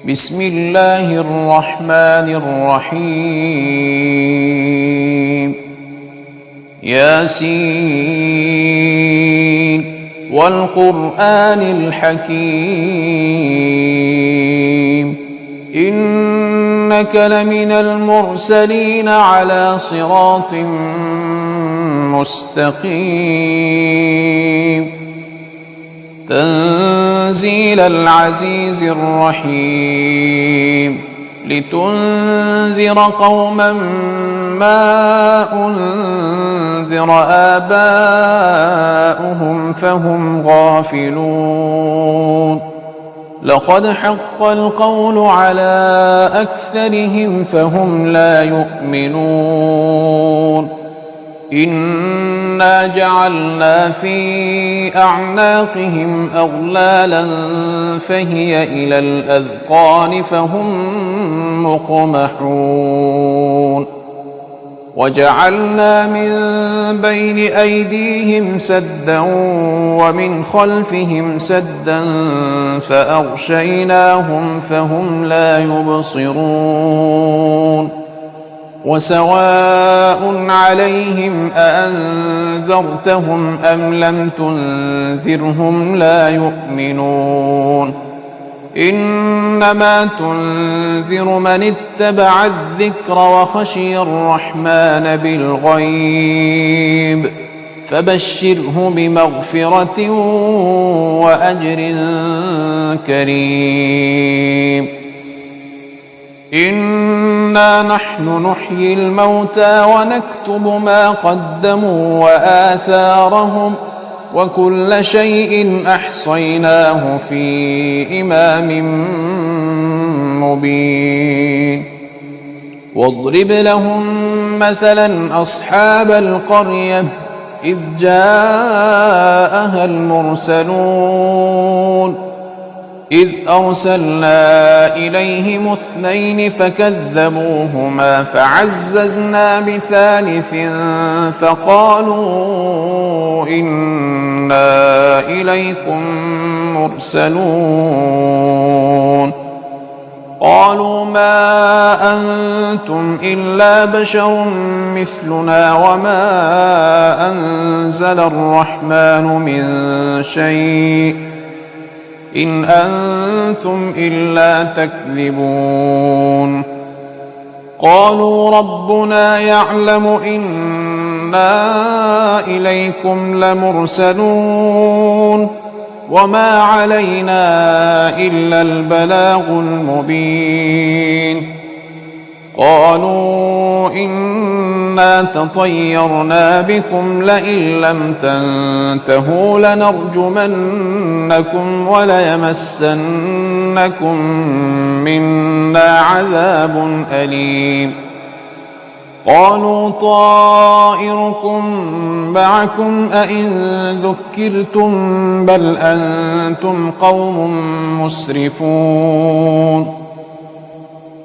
بسم الله الرحمن الرحيم ياسين والقرآن الحكيم إنك لمن المرسلين على صراط مستقيم تنزيل العزيز الرحيم لتنذر قوما ما أنذر آباؤهم فهم غافلون لقد حق القول على أكثرهم فهم لا يؤمنون إنا جعلنا في أعناقهم أغلالا فهي إلى الأذقان فهم مقمحون وجعلنا من بين أيديهم سدا ومن خلفهم سدا فأغشيناهم فهم لا يبصرون وسواء عليهم أأنذرتهم أم لم تنذرهم لا يؤمنون إنما تنذر من اتبع الذكر وخشي الرحمن بالغيب فبشره بمغفرة وأجر كريم إنا نحن نحيي الموتى ونكتب ما قدموا وآثارهم وكل شيء أحصيناه في إمام مبين واضرب لهم مثلا أصحاب القرية إذ جاءها المرسلون إذ أرسلنا إليهم 2 فكذبوهما فعززنا بثالث فقالوا إنا إليكم مرسلون قالوا ما أنتم إلا بشر مثلنا وما أنزل الرحمن من شيء إن أنتم إلا تكذبون قالوا ربنا يعلم إنا إليكم لمرسلون وما علينا إلا البلاغ المبين قالوا إنا تطيرنا بكم لئن لم تنتهوا لنرجمنكم وليمسنكم منا عذاب أليم قالوا طائركم معكم أئن ذكرتم بل أنتم قوم مسرفون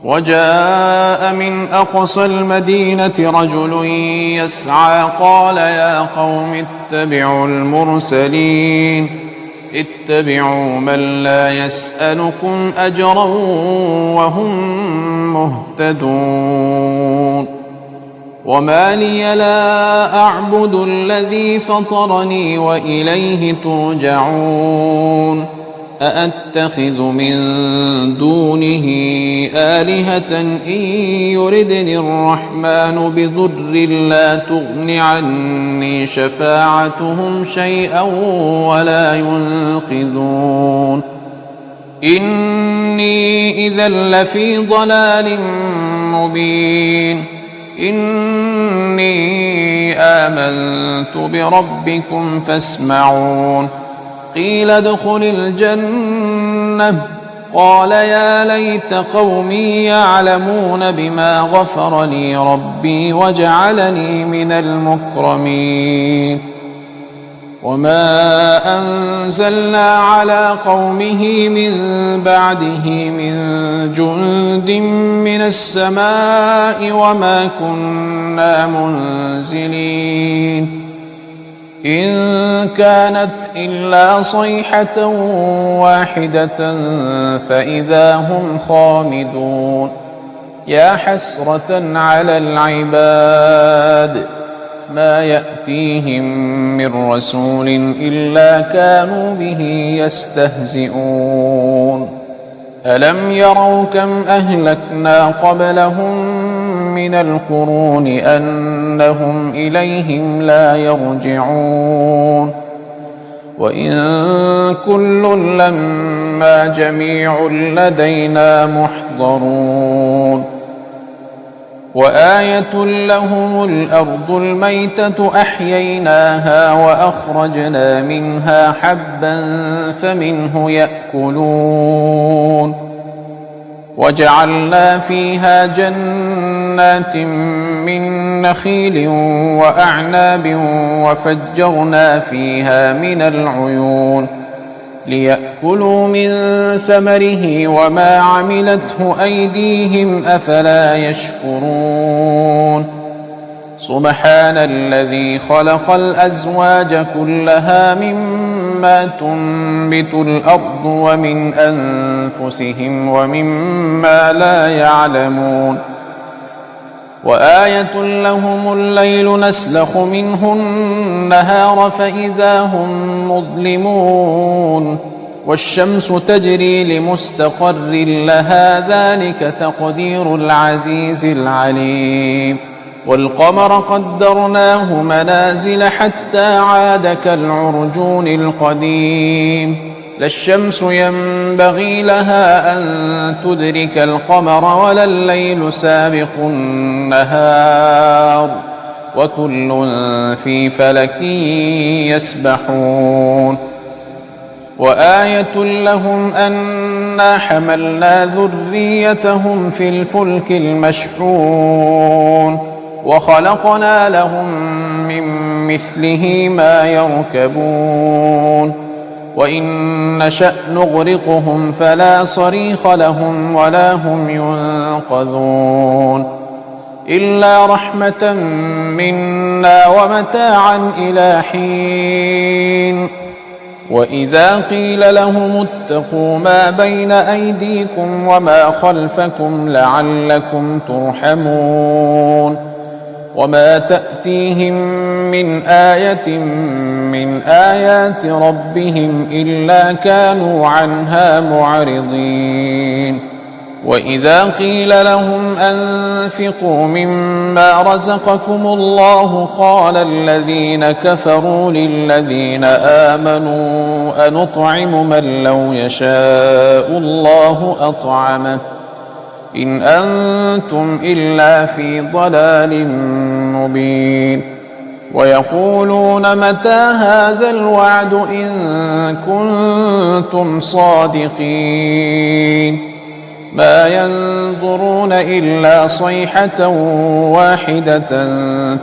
وجاء من أقصى المدينة رجل يسعى قال يا قوم اتبعوا المرسلين اتبعوا من لا يسألكم أجرا وهم مهتدون وما لي لا أعبد الذي فطرني وإليه ترجعون أأتخذ من دونه آلهة إن يردني الرحمن بضر لا تغن عني شفاعتهم شيئا ولا ينقذون إني إذا لفي ضلال مبين إني آمنت بربكم فاسمعون قيل ادخل الجنة قال يا ليت قومي يعلمون بما غفر لي ربي وجعلني من المكرمين وما أنزلنا على قومه من بعده من جند من السماء وما كنا منزلين إن كانت إلا صيحة واحدة فإذا هم خامدون يا حسرة على العباد ما يأتيهم من رسول إلا كانوا به يستهزئون ألم يروا كم أهلكنا قبلهم من القرون أنهم إليهم لا يرجعون وإن كل لما جميع لدينا محضرون وآية لهم الأرض الميتة أحييناها وأخرجنا منها حبا فمنه يأكلون وجعلنا فيها جنات من نخيل وأعناب وفجرنا فيها من العيون ليأكلوا من ثمره وما عملته أيديهم أفلا يشكرون سبحان الذي خلق الأزواج كلها مما تنبت الأرض ومن أنفسهم ومما لا يعلمون وآية لهم الليل نسلخ منه النهار فإذا هم مظلمون والشمس تجري لمستقر لها ذلك تقدير العزيز العليم والقمر قدرناه منازل حتى عاد كالعرجون القديم لا الشمس ينبغي لها أن تدرك القمر ولا الليل سابق النهار وكل في فلك يسبحون وآية لهم أنا حملنا ذريتهم في الفلك المشحون وخلقنا لهم من مثله ما يركبون وإن نشأ نغرقهم فلا صريخ لهم ولا هم ينقذون إلا رحمة منا ومتاعا إلى حين وإذا قيل لهم اتقوا ما بين أيديكم وما خلفكم لعلكم ترحمون وما تأتيهم من آية من آيات ربهم إلا كانوا عنها معرضين وإذا قيل لهم أنفقوا مما رزقكم الله قال الذين كفروا للذين آمنوا أنطعم من لو يشاء الله أطعمه إن أنتم إلا في ضلال مبين ويقولون متى هذا الوعد إن كنتم صادقين ما ينظرون إلا صيحة واحدة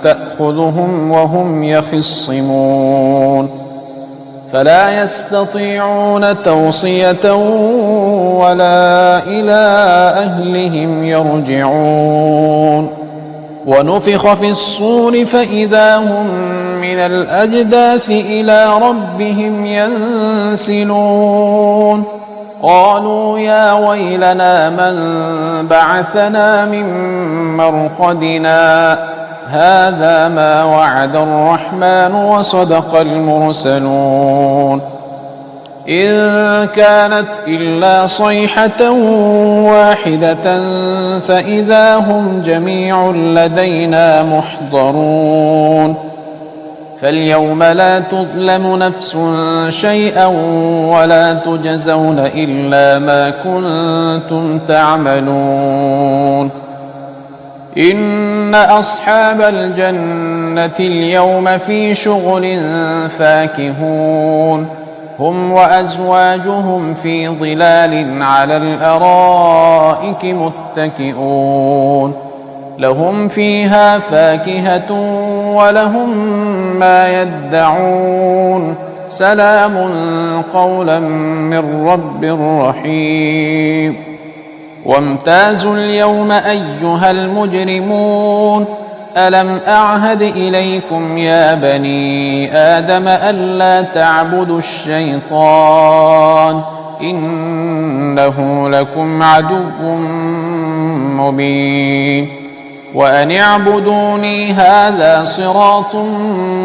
تأخذهم وهم يخصمون فلا يستطيعون توصية ولا إلى أهلهم يرجعون ونفخ في الصور فإذا هم من الأجداث إلى ربهم ينسلون قالوا يا ويلنا من بعثنا من مرقدنا هذا ما وعد الرحمن وصدق المرسلون إن كانت إلا صيحة واحدة فإذا هم جميع لدينا محضرون فاليوم لا تظلم نفس شيئا ولا تجزون إلا ما كنتم تعملون إن أصحاب الجنة اليوم في شغل فاكهون هم وأزواجهم في ظلال على الأرائك متكئون لهم فيها فاكهة ولهم ما يدعون سلام قولا من رب رحيم وامتازوا اليوم أيها المجرمون ألم أعهد إليكم يا بني آدم ألا تعبدوا الشيطان إنه لكم عدو مبين وأن اعبدوني هذا صراط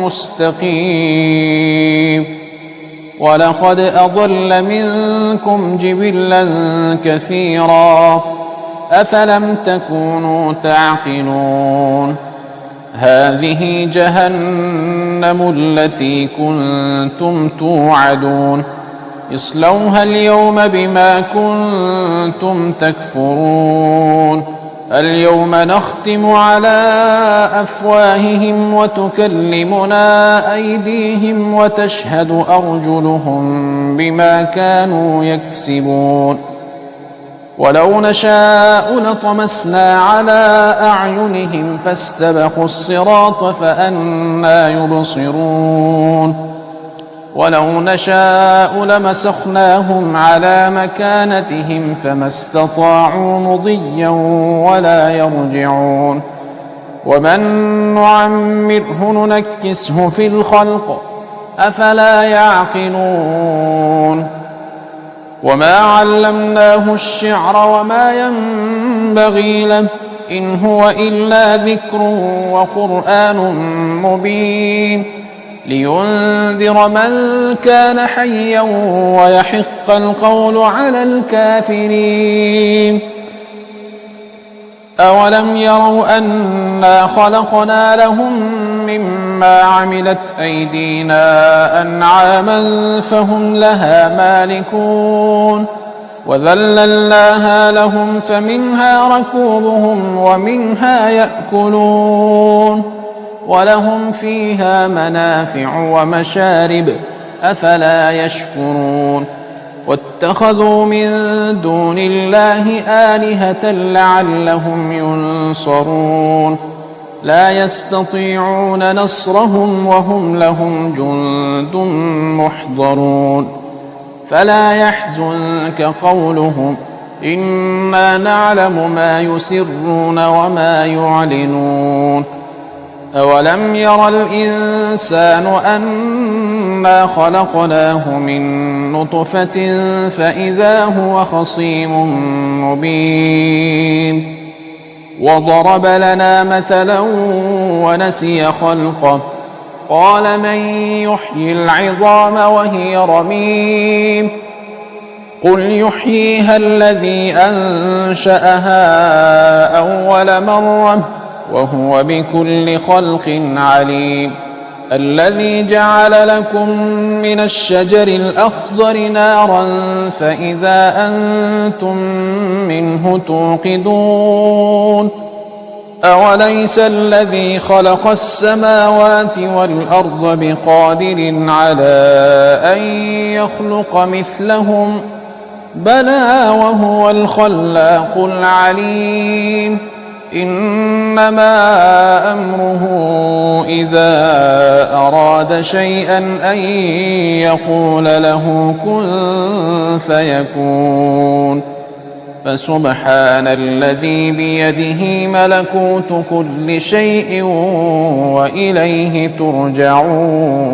مستقيم ولقد أضل منكم جبلا كثيرا أفلم تكونوا تعقلون هذه جهنم التي كنتم توعدون اصلوها اليوم بما كنتم تكفرون اليوم نختم على أفواههم وتكلمنا أيديهم وتشهد أرجلهم بما كانوا يكسبون ولو نشاء لطمسنا على أعينهم فاستبقوا الصراط فأنى يبصرون ولو نشاء لمسخناهم على مكانتهم فما استطاعوا مضيا ولا يرجعون ومن نعمره ننكسه في الخلق أفلا يعقلون وما علمناه الشعر وما ينبغي له إن هو إلا ذكر وقرآن مبين لينذر من كان حيا ويحق القول على الكافرين أولم يروا أنا خلقنا لهم مما عملت أيدينا أنعاما فهم لها مالكون وذللناها لهم فمنها ركوبهم ومنها يأكلون ولهم فيها منافع ومشارب أفلا يشكرون واتخذوا من دون الله آلهة لعلهم ينصرون لا يستطيعون نصرهم وهم لهم جند محضرون فلا يحزنك قولهم إنا نعلم ما يسرون وما يعلنون أولم ير الإنسان أنا خلقناه من نطفة فإذا هو خصيم مبين وضرب لنا مثلا ونسي خلقه قال من يحيي العظام وهي رميم قل يحييها الذي أنشأها أول مرة وهو بكل خلق عليم الذي جعل لكم من الشجر الأخضر نارا فإذا أنتم منه توقدون أوليس الذي خلق السماوات والأرض بقادر على أن يخلق مثلهم بلى وهو الخلاق العليم إنما أمره إذا أراد شيئا أن يقول له كن فيكون فسبحان الذي بيده ملكوت كل شيء وإليه ترجعون